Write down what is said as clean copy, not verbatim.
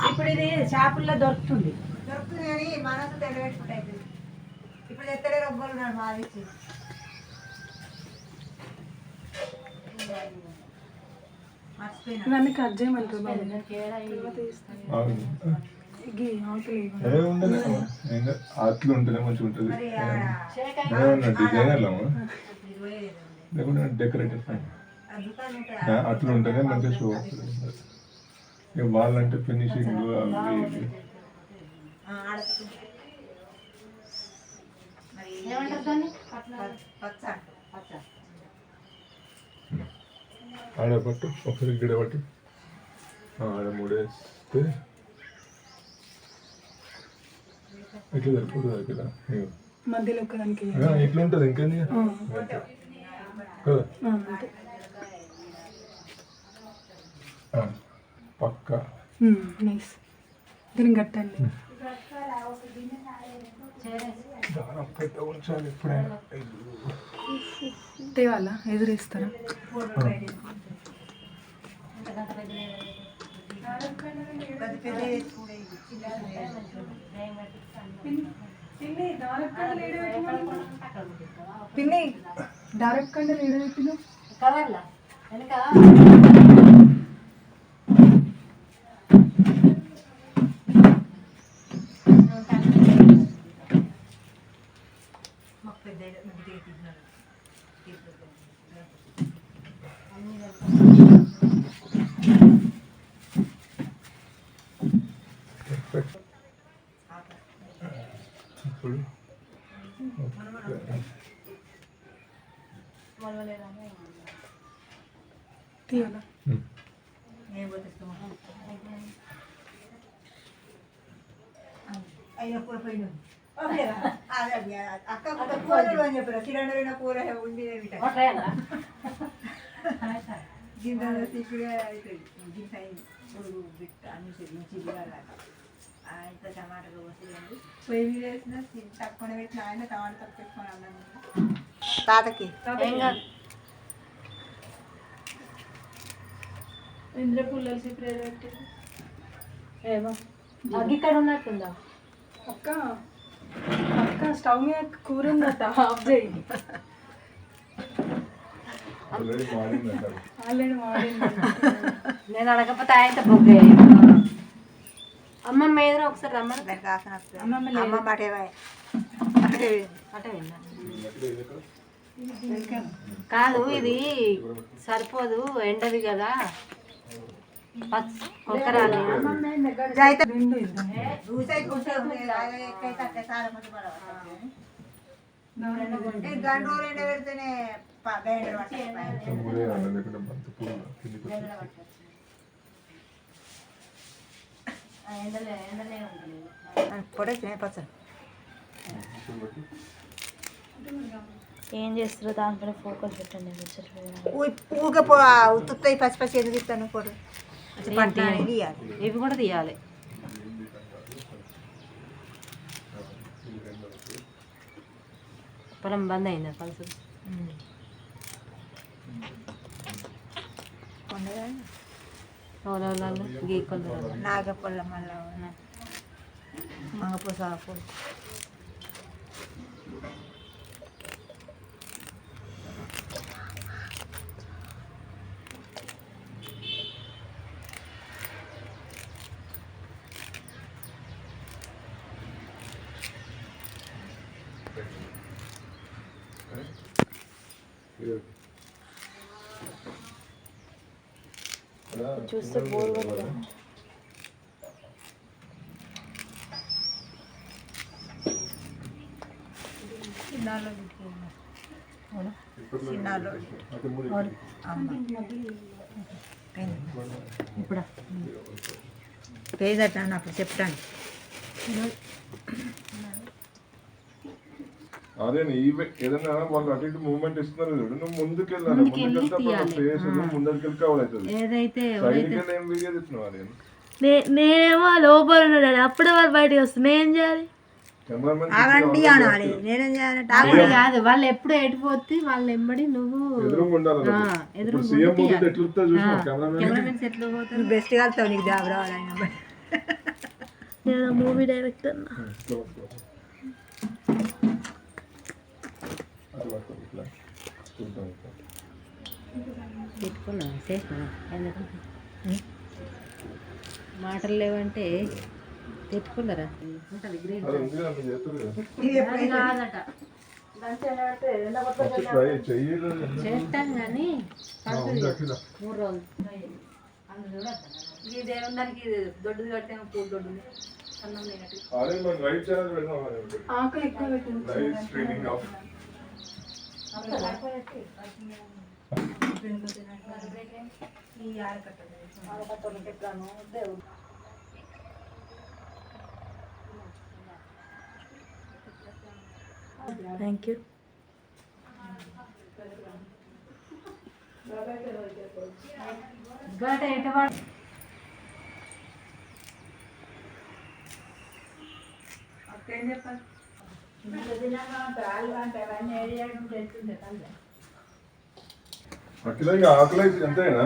ఇప్పుడు ఇది షాపుల్లో దొరుకుతుంది కానీ మనసు తెలియపెట్టుకుంటాయి. ఇప్పుడు ఎత్తడే రొబ్బలు ఉన్నాడు మాదిచ్చి ఇవన్నీ కట్ చేయమంటారు అట్లు ఉంటేనే మంచిగా ఉంటుంది. డిజైనర్లు లేకుంటే డెకరేటివ్ అట్లు ఉంటేనే మంచిగా షో వస్తుంది. ఇక వాళ్ళంటే ఫినిషింగ్ అవి ఇవి ఆడపట్టు ఒకసారి గిడ పట్టి ఆడ మూడేస్తే ఇట్లా సరిపోతుంది కదా మధ్యలో ఒక్కదానికి ఇట్లా ఉంటుంది ఇంకేంది కదా పక్క నైస్ దీన్ని కట్టండి ఉంచాలి ఎప్పుడైనా తేవాలా ఎదురేస్తారా పిన్ని డైరెక్ట్ కంటే లీడర్ పెట్టిన కవర్లా వెనక ఇప్పుడు తీయాలా అయినప్పుడు పోయినా అక్క కూరలు అని చెప్పారు. కిరణ్ కూర ఉండి గింజలు తీపిగా అవుతుంది. గింజ పొడుగు బిట్ట అన్ని ఇంత టమాటాలు వస్తాయండి. పొయ్యి మీద వేసిన తక్కువ పెట్టిన ఆయన టమాటా తక్కువ పెట్టుకొని అన్నాను తాతకి ఇంద్ర పుల్లలు సిప్రే పెట్టి ఏమో ఇక్కడ ఉన్నట్టుందా అక్క అక్క స్టవ్ మీద కూర ఉందట ఆఫ్ చేయి. ఆల్రెడీ మాడింది. నేను అడగకపోతే ఆయన బుక్ అమ్మమ్మ ఏదైనా ఒకసారి రమ్మని దానికి ఆసన అమ్మ మాటేవాయి అటే కాదు ఇది సరిపోదు ఎండది కదా కొక్కరాలి గంటూ రెండు పెడితేనే ఏం చేస్తారు దానిపైన ఫోకస్ పెట్టండి. ఊరికే ఉత్తుతాయి పచ్చి పచ్చి ఎందుకు ఇస్తాను కూడా ఇవి కూడా తీయాలి. పొలం బంద్ అయిందా పలుసు గీకొల్లు నాగపల్ల మళ్ళీ మంగపూసాపూలు చూస్తే బోర్ కొడతా. ఇప్పుడు పేదట అప్పుడు చెప్తాను. అదే ఏదైనా వాళ్ళు అటు ఇటు మూవ్మెంట్ ఇస్తున్నారు చూడు, నువ్వు ముందుకెళ్ళాలి. ముందుకెళ్ళి కావాలి నేనేమో లోపల ఉన్నాడు అప్పుడే వాళ్ళు బయటకు వస్తుంది. ఏం చేయాలి? కాదు వాళ్ళు ఎప్పుడు ఎటుపోతే వాళ్ళు ఎంబడి నువ్వు బెస్ట్ కలుతావు నీకు జాబ్ రావాలి. నేను మూవీ డైరెక్టర్ అన్న. ఇట్లా పట్టుకో. అట్లా పట్టుకో, ఇట్లా చూద్దాం ఇట్లా. పెట్టుకున్నా చేసినా మాటలు లేవంటే పెట్టుకున్నారా ఉంటుంది గ్రీన్ అది ఉంది కదా, మీరు చేస్తారు కదా. అది కాదట ఫస్ట్ ట్రై చెయ్యరు. చేస్తాం కానీ ఉంది అఖిల. 3 రోజులు అందులో చూడద్దా ఈ దేవుని దానికి దొడ్డుది కట్టాము పూలు దొడ్డుది అన్నం లేనట్టు అదే మనం రైట్ ఛానల్ పెడదాం. ఆకలి ఎక్కువ పెట్టింది లైవ్ స్ట్రీమింగ్ ఆఫ్. ఈ ఆడకట్ట దేవుడు థ్యాంక్ యూ. గట ఎటవాడు అక్కేం చెప్పాలి రాళ్ళు అంటే అవన్నీ ఏరియా తెలుస్తుంది కదా అఖిల ఇంకా ఆకలి అయితే ఎంతైనా